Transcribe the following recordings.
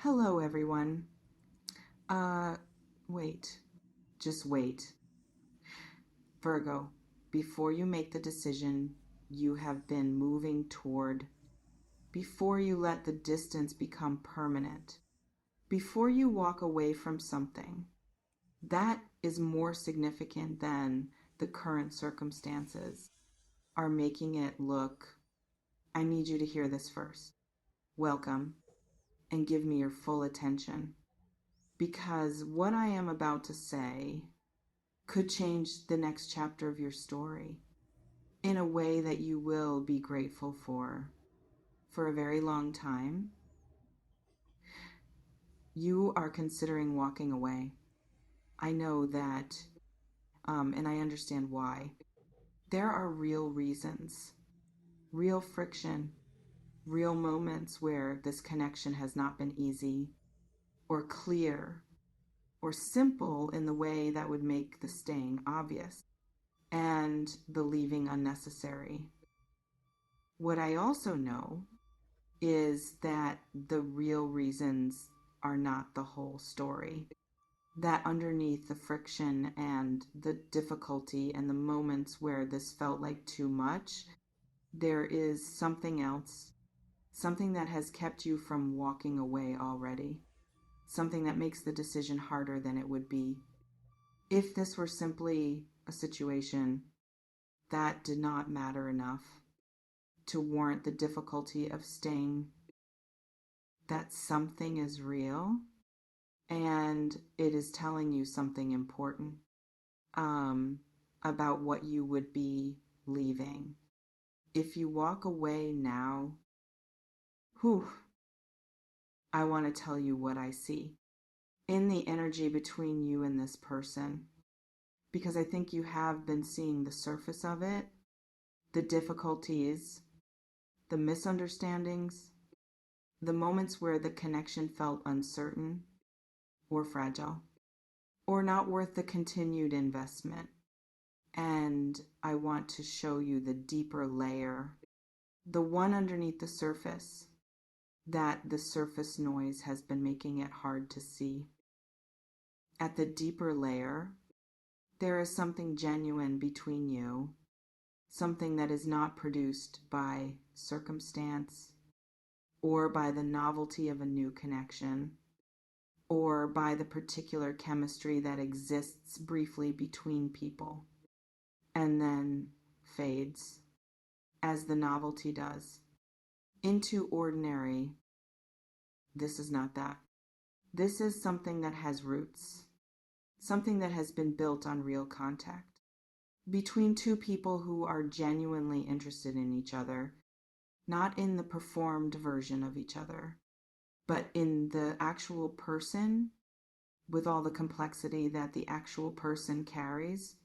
Hello, everyone. Uh, wait. Just wait. Virgo, before you make the decision you have been moving toward, before you let the distance become permanent, before you walk away from something, that is more significant than the current circumstances are making it look. I need you to hear this first. Welcome, and give me your full attention. Because what I am about to say could change the next chapter of your story in a way that you will be grateful for a very long time. You are considering walking away. I know that, and I understand why. There are real reasons, real friction, real moments where this connection has not been easy or clear or simple in the way that would make the staying obvious and the leaving unnecessary. What I also know is that the real reasons are not the whole story. That underneath the friction and the difficulty and the moments where this felt like too much, there is something else, something that has kept you from walking away already, something that makes the decision harder than it would be if this were simply a situation that did not matter enough to warrant the difficulty of staying. That something is real and it is telling you something important um, about what you would be leaving. If you walk away now, whew, I want to tell you what I see in the energy between you and this person, because I think you have been seeing the surface of it, the difficulties, the misunderstandings, the moments where the connection felt uncertain or fragile, or not worth the continued investment. And I want to show you the deeper layer, the one underneath the surface, that the surface noise has been making it hard to see. At the deeper layer, there is something genuine between you, something that is not produced by circumstance or by the novelty of a new connection or by the particular chemistry that exists briefly between people and then fades, as the novelty does, into ordinary. This is not that. This is something that has roots, something that has been built on real contact between two people who are genuinely interested in each other, not in the performed version of each other, but in the actual person with all the complexity that the actual person carries.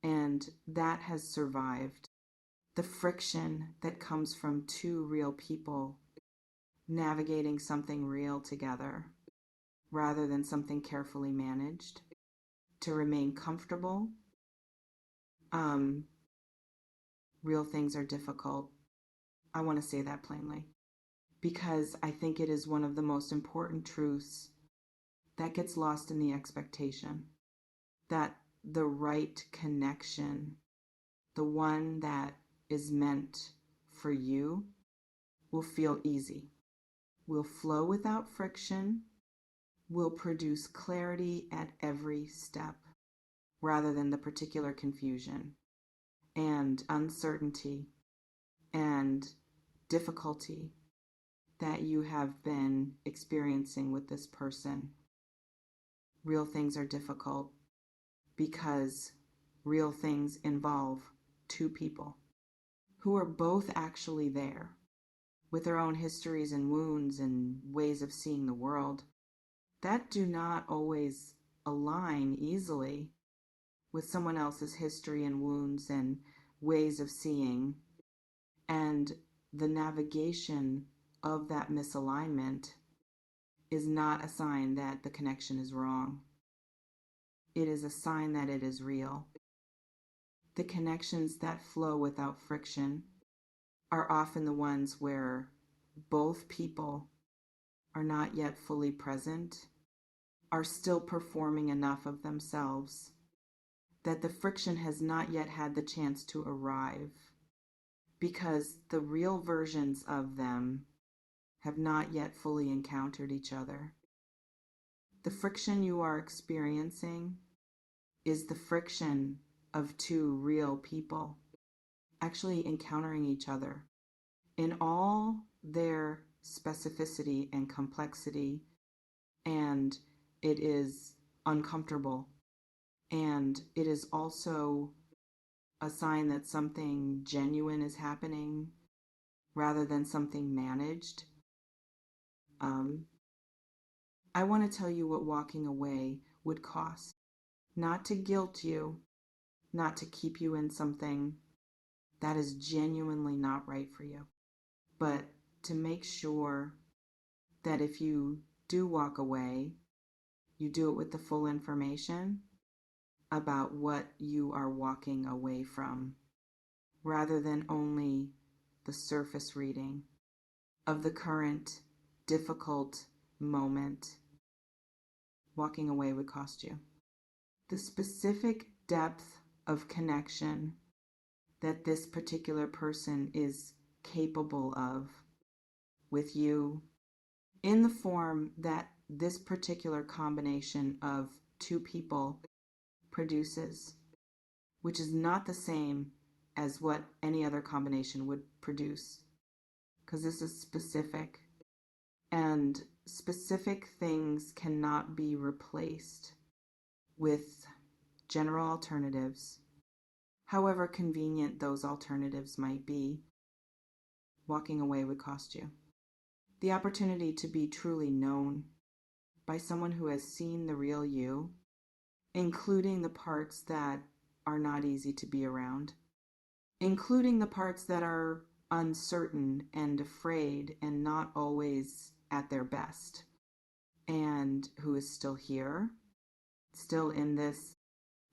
And that has survived. The friction that comes from two real people navigating something real together rather than something carefully managed to remain comfortable. Real things are difficult. I want to say that plainly because I think it is one of the most important truths that gets lost in the expectation that the right connection, the one that is meant for you, will feel easy, will flow without friction, will produce clarity at every step rather than the particular confusion and uncertainty and difficulty that you have been experiencing with this person. Real things are difficult because real things involve two people who are both actually there with their own histories and wounds and ways of seeing the world that do not always align easily with someone else's history and wounds and ways of seeing. And the navigation of that misalignment is not a sign that the connection is wrong. It is a sign that it is real. The connections that flow without friction are often the ones where both people are not yet fully present, are still performing enough of themselves, that the friction has not yet had the chance to arrive, because the real versions of them have not yet fully encountered each other. The friction you are experiencing is the friction of two real people actually encountering each other in all their specificity and complexity, and it is uncomfortable. And it is also a sign that something genuine is happening rather than something managed. I want to tell you what walking away would cost. Not to guilt you, not to keep you in something that is genuinely not right for you, but to make sure that if you do walk away, you do it with the full information about what you are walking away from, rather than only the surface reading of the current difficult moment. Walking away would cost you. The specific depth of connection that this particular person is capable of with you, in the form that this particular combination of two people produces, which is not the same as what any other combination would produce, because this is specific, and specific things cannot be replaced with general alternatives, however convenient those alternatives might be. Walking away would cost you the opportunity to be truly known by someone who has seen the real you, including the parts that are not easy to be around, including the parts that are uncertain and afraid and not always at their best, and who is still here, still in this,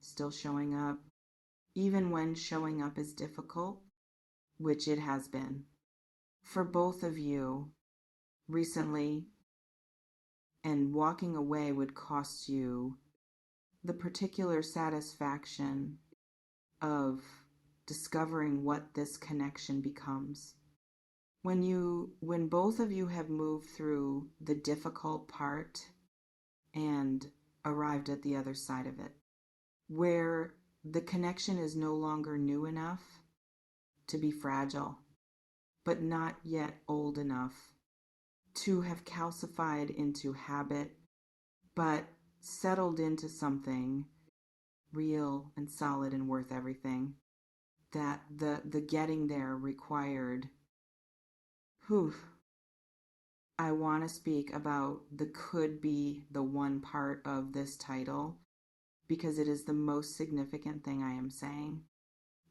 still showing up, even when showing up is difficult, which it has been for both of you recently. And walking away would cost you the particular satisfaction of discovering what this connection becomes. When both of you have moved through the difficult part and arrived at the other side of it, where the connection is no longer new enough to be fragile, but not yet old enough to have calcified into habit, but settled into something real and solid and worth everything, that the getting there required. I want to speak about the could be the one part of this title, because it is the most significant thing I am saying,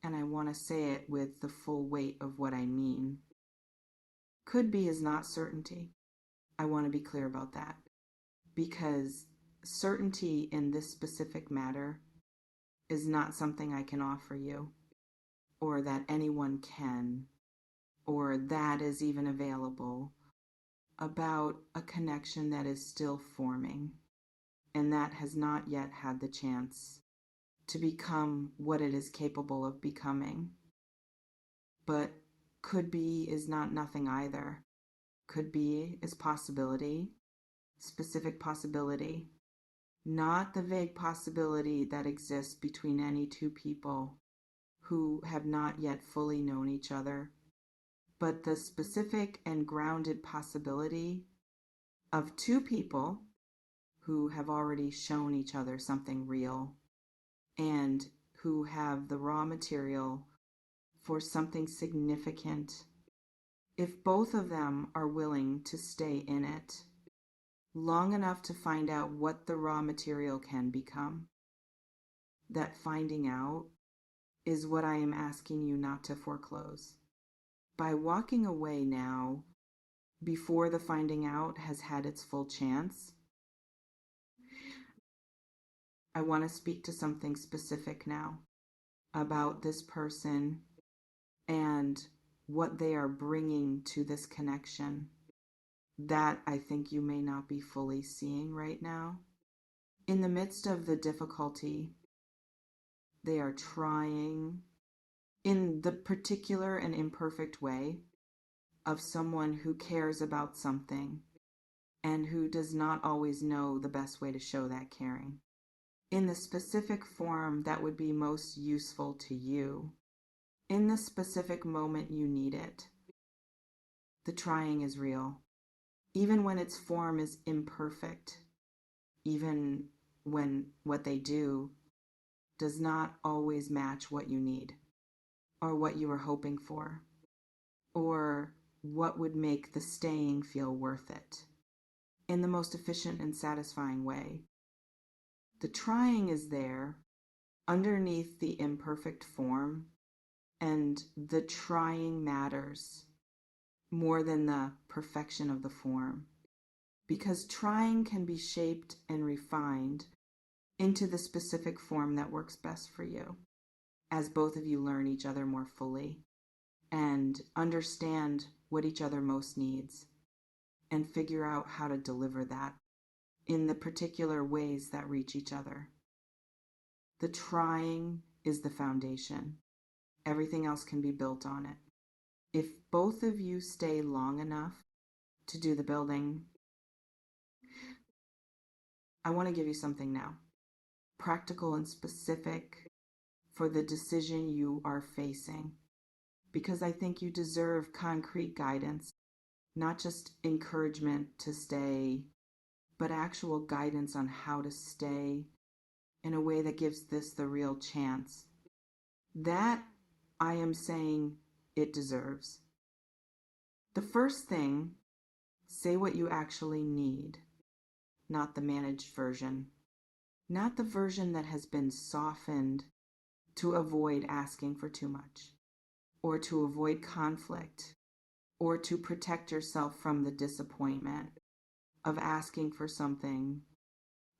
and I want to say it with the full weight of what I mean. Could be is not certainty. I want to be clear about that, because certainty in this specific matter is not something I can offer you, or that anyone can, or that is even available, about a connection that is still forming and that has not yet had the chance to become what it is capable of becoming. But could be is not nothing either. Could be is possibility, specific possibility, not the vague possibility that exists between any two people who have not yet fully known each other, but the specific and grounded possibility of two people who have already shown each other something real and who have the raw material for something significant, if both of them are willing to stay in it long enough to find out what the raw material can become. That finding out is what I am asking you not to foreclose. By walking away now, before the finding out has had its full chance, I want to speak to something specific now about this person and what they are bringing to this connection. that I think you may not be fully seeing right now. In the midst of the difficulty, they are trying in the particular and imperfect way of someone who cares about something and who does not always know the best way to show that caring in the specific form that would be most useful to you in the specific moment you need it. The trying is real, even when its form is imperfect, even when what they do does not always match what you need or what you were hoping for or what would make the staying feel worth it in the most efficient and satisfying way. The trying is there underneath the imperfect form, and the trying matters more than the perfection of the form, because trying can be shaped and refined into the specific form that works best for you as both of you learn each other more fully and understand what each other most needs and figure out how to deliver that in the particular ways that reach each other. The trying is the foundation. Everything else can be built on it. If both of you stay long enough to do the building, I want to give you something now, practical and specific for the decision you are facing, because I think you deserve concrete guidance, not just encouragement to stay, but actual guidance on how to stay in a way that gives this the real chance. That I am saying it deserves. The first thing, say what you actually need, not the managed version, not the version that has been softened to avoid asking for too much, or to avoid conflict, or to protect yourself from the disappointment of asking for something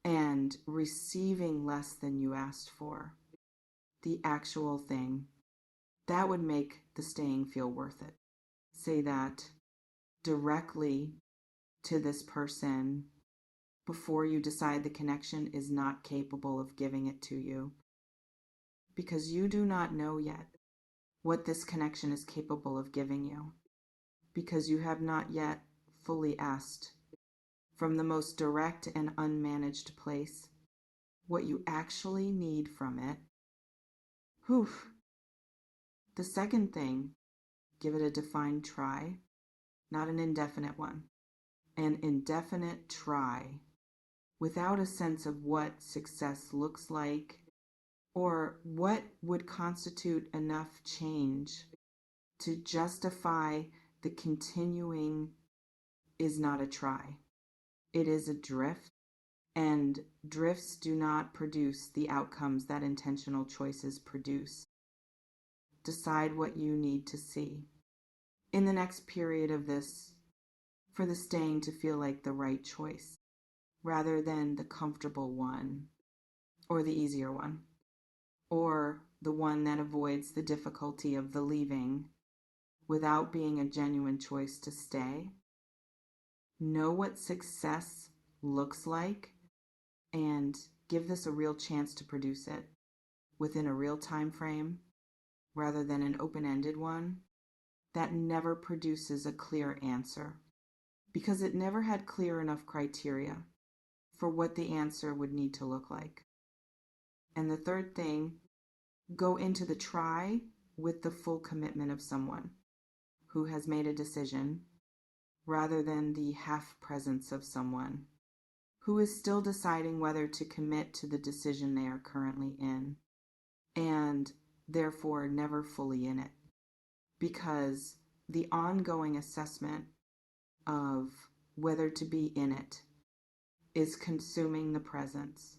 and receiving less than you asked for. The actual thing that would make the staying feel worth it. Say that directly to this person before you decide the connection is not capable of giving it to you, because you do not know yet what this connection is capable of giving you, because you have not yet fully asked from the most direct and unmanaged place what you actually need from it. Whew. The second thing, give it a defined try, not an indefinite one. An indefinite try without a sense of what success looks like or what would constitute enough change to justify the continuing is not a try. It is a drift, and drifts do not produce the outcomes that intentional choices produce. Decide what you need to see in the next period of this for the staying to feel like the right choice rather than the comfortable one or the easier one or the one that avoids the difficulty of the leaving without being a genuine choice to stay. Know what success looks like and give this a real chance to produce it within a real time frame rather than an open-ended one that never produces a clear answer, because it never had clear enough criteria for what the answer would need to look like. And the third thing, go into the try with the full commitment of someone who has made a decision rather than the half presence of someone who is still deciding whether to commit to the decision they are currently in and therefore never fully in it, because the ongoing assessment of whether to be in it is consuming the presence,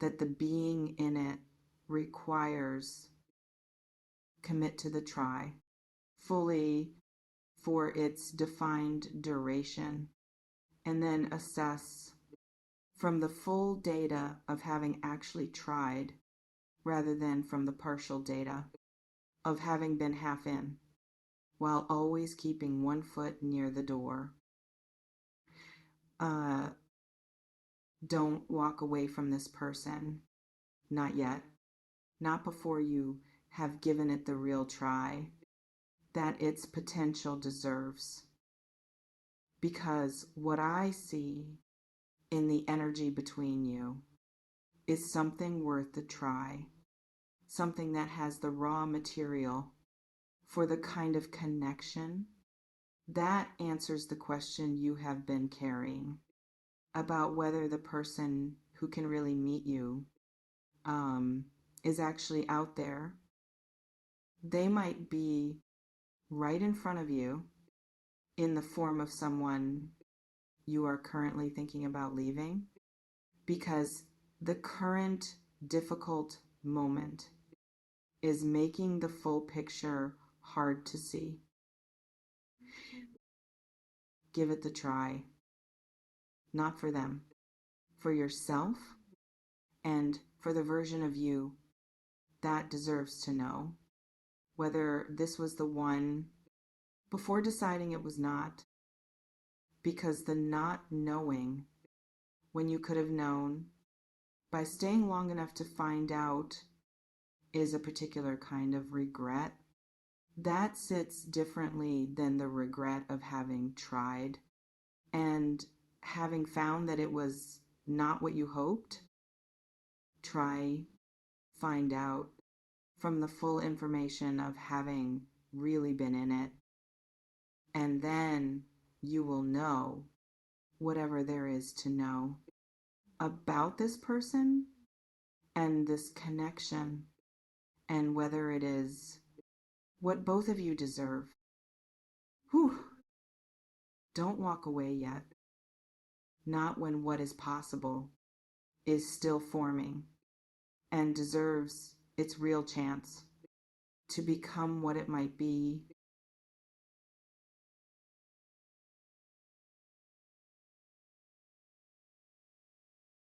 that the being in it requires commit to the try fully for its defined duration, and then assess from the full data of having actually tried rather than from the partial data of having been half in, while always keeping one foot near the door. uh, don't walk away from this person. Not yet. Not before you have given it the real try that its potential deserves. Because what I see in the energy between you is something worth the try, something that has the raw material for the kind of connection that answers the question you have been carrying about whether the person who can really meet you is actually out there. They might be right in front of you in the form of someone you are currently thinking about leaving, because the current difficult moment is making the full picture hard to see. Give it the try. Not for them, for yourself, and for the version of you that deserves to know whether this was the one before deciding it was not. Because the not knowing, when you could have known by staying long enough to find out, is a particular kind of regret. That sits differently than the regret of having tried and having found that it was not what you hoped. Try, find out from the full information of having really been in it, and then you will know whatever there is to know about this person and this connection, and whether it is what both of you deserve. Whew. Don't walk away yet. Not when what is possible is still forming and deserves its real chance to become what it might be